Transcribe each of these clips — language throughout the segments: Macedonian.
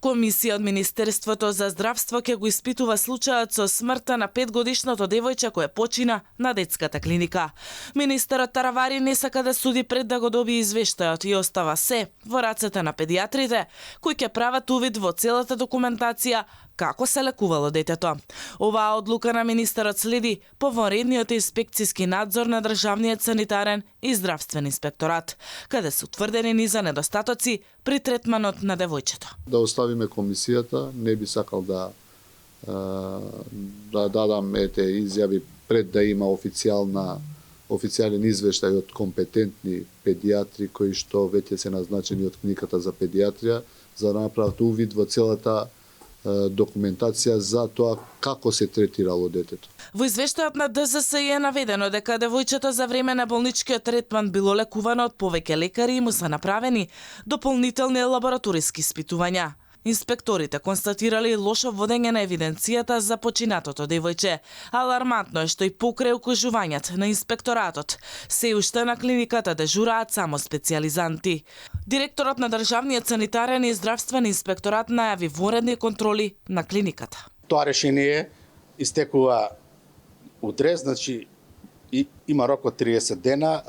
Комисија од Министерството за здравство ќе го испитува случајот со смртта на 5-годишното девојче кое почина на детската клиника. Министерот Таравари не сака да суди пред да го добие извештајот и остава се во рацете на педиатрите, кои ќе прават увид во целата документација како се лекувало детето. Оваа одлука на министерот следи по вонредниот инспекцијски надзор на Државниот санитарен и здравствен инспекторат, каде се утврдени низа недостатоци при третманот на девојчето. Да оставиме комисијата, не би сакал да дадам изјави пред да има официјален извештај од компетентни педиатри кои што веќе се назначени од клиниката за педиатрија за да направат увид во целата документација за тоа како се третирало детето. Во извештајот на ДЗС е наведено дека девојчето за време на болничкиот третман било лекувано од повеќе лекари и му се направени дополнителни лабораториски испитувања. Инспекторите констатирали лошо водење на евиденцијата за починатото девојче. Алармантно е што и покрај укажувањата на инспекторатот, се уште на клиниката дежураат само специјализанти. Директорот на Државниот санитарен и здравствен инспекторат најави вонредни контроли на клиниката. Тоа решение истекува утре, значи има рок од 30 дена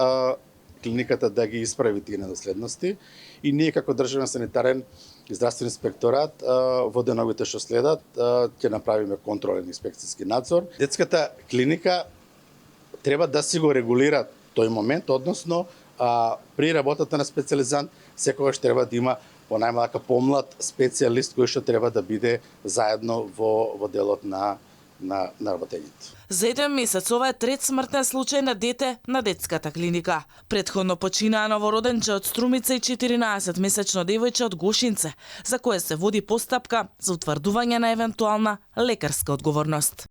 клиниката да ги исправи тие недоследности и ние како Државен санитарен и здравствен инспекторат во деновите што следат ќе направиме контролен инспекцијски надзор. Детската клиника треба да си го регулира тој момент, односно при работата на специјализант секогаш треба да има понајмалку помлад специјалист кој што треба да биде заедно во делот на работењето. За 1 месец ова е трет смртен случај на дете на детската клиника. Претходно починаа новороденче од Струмица и 14-месечно девојче од Гошинце, за кое се води постапка за утврдување на евентуална лекарска одговорност.